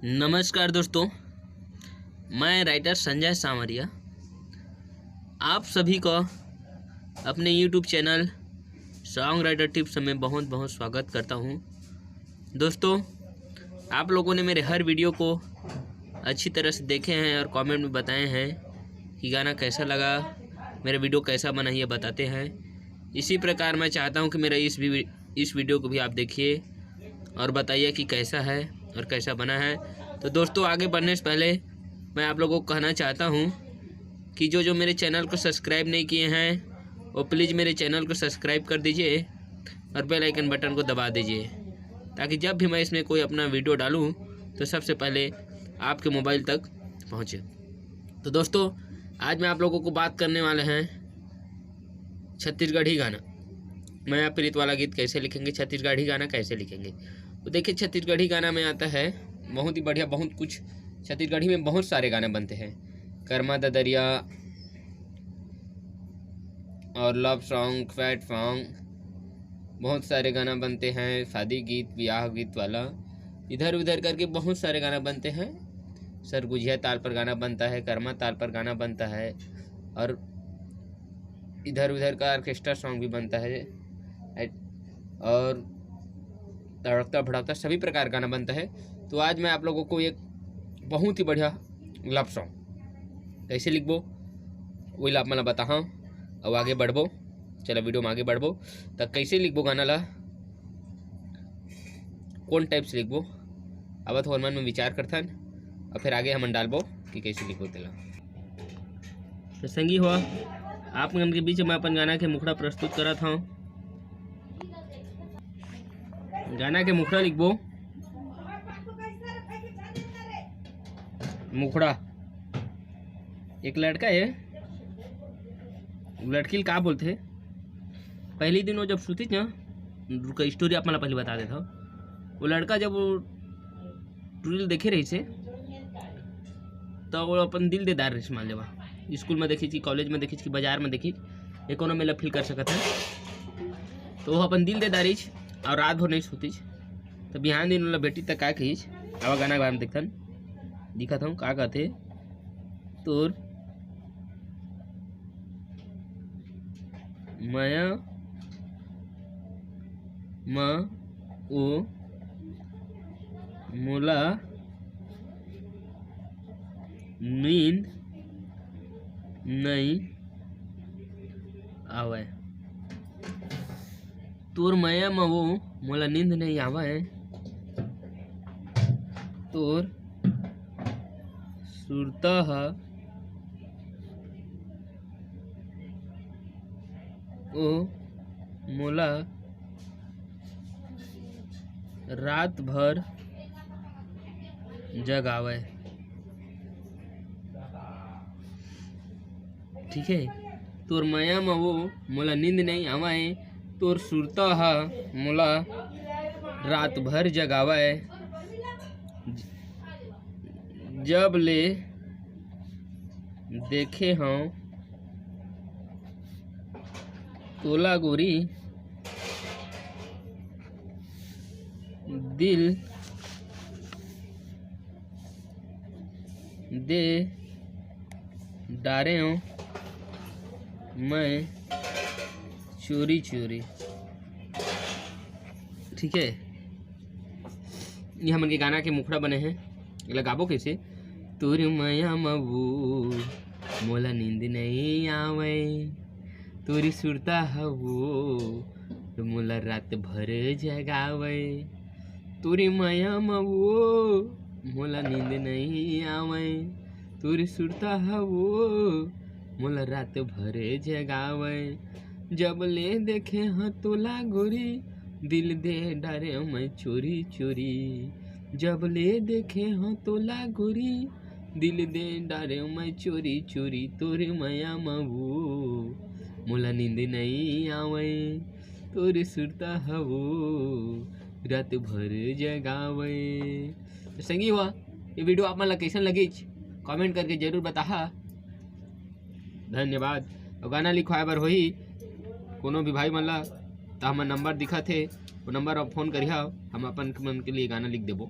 नमस्कार दोस्तों, मैं राइटर संजय सांवरिया आप सभी का अपने YouTube channel song writer tips में बहुत बहुत स्वागत करता हूं। दोस्तों, आप लोगों ने मेरे हर वीडियो को अच्छी तरह से देखे हैं और कमेंट में बताए हैं कि गाना कैसा लगा, मेरा वीडियो कैसा बना, ये बताते हैं। इसी प्रकार मैं चाहता हूं कि मेरा इस वीडियो को भी आप देखिए और बताइए कि कैसा है और कैसा बना है। तो दोस्तों, आगे बढ़ने से पहले मैं आप लोगों को कहना चाहता हूं कि जो मेरे चैनल को सब्सक्राइब नहीं किए हैं वो प्लीज़ मेरे चैनल को सब्सक्राइब कर दीजिए और बेल आइकन बटन को दबा दीजिए, ताकि जब भी मैं इसमें कोई अपना वीडियो डालूं तो सबसे पहले आपके मोबाइल तक पहुंचे। तो दोस्तों, आज मैं आप लोगों को बात करने वाले हैं छत्तीसगढ़ी गाना। मैं आप प्रीत वाला गीत कैसे लिखेंगे, छत्तीसगढ़ी गाना कैसे लिखेंगे। तो देखिए, छत्तीसगढ़ी गाना में आता है बहुत ही बढ़िया, बहुत कुछ छत्तीसगढ़ी में बहुत सारे गाने बनते हैं। कर्मा ददरिया और लव सॉन्ग, फैट सॉन्ग, बहुत सारे गाना बनते हैं। शादी गीत, ब्याह गीत वाला, इधर उधर करके बहुत सारे गाना बनते हैं। सरगुजिया ताल पर गाना बनता है, कर्मा ताल पर गाना बनता है और इधर उधर का ऑर्केस्ट्रा सॉन्ग भी बनता है और तड़कता भड़कता सभी प्रकार गाना बनता है। तो आज मैं आप लोगों को एक बहुत ही बढ़िया लव सॉन्ग कैसे लिखबो वही ला मैं बता हाँ और आगे बढ़बो। चलो वीडियो में आगे बढ़बो तो कैसे लिखबो गाना ला, कौन टाइप से लिखबो, अब थोड़ा मन में विचार करथन और फिर आगे हम डालबो कि कैसे लिखबो तेला। तो संगी हुआ आप मन के बीच में अपन गाना के मुखड़ा प्रस्तुत करत हूँ। गाना के मुखड़ा लिखबो, मुखड़ा एक लड़का है, लड़की का बोलते हैं। पहली दिन वो जब सुती ना, रुका स्टोरी आप मला पहले बता देता हूँ। वो लड़का जब वो रील देखे रही से तो वो अपन दिल दे दार मान लेवा। स्कूल में देखी, कॉलेज में देखी, बाजार में देखी, एक में लफिल कर सकता है। तो वो अपन दिल दे दारीच और रात भर नहीं सोती। तो बिहान दिन वाला बेटी तक का कहीच आवा गाना के बारे में देखथन दिखत हूँ का कहते तोर माया माँ ओ मोला नींद नहीं आवे, तोर माया में वो मोला नींद नहीं आवे, तोर सुरता है ओ मोला रात भर जगावे। ठीक है, तोर माया में वो मोला नींद नहीं आवे, तोर सुरता है मोला रात भर जगावे। जब ले देखे हों तोला गोरी, दिल दे डारे हूँ मैं चोरी चोरी। ठीक है, ये हमन के गाना के मुखड़ा बने हैं। लगाबो कैसे, तोर माया मबू मोला नींद नहीं आवे, तोरी सुरता हवो मोला रात भर जगावे, तोरी माया मबू मोला नींद नहीं आवे, तोरी सुरता हवो मोला रात भर जगावे। जब ले देखे हाँ तोला गोरी, दिल दे डारे मैं चोरी चोरी। जब ले देखे हाँ तोला गोरी, दिल दे डारे मैं चोरी चोरी। तोरे माया मबू मोला नींद नहीं आवे, तोरे सुरता हवो रात भर जगावे। तो संगी हुआ ये वीडियो आप मन कैसन लगी कमेंट करके जरूर बता। धन्यवाद। और गाना लिखवाए बर होही कोनो भी भाई मन ला तो हमर नंबर दिखा थे, वो नंबर आप फोन करिहा, हम अपन मन के लिए गाना लिख देबो।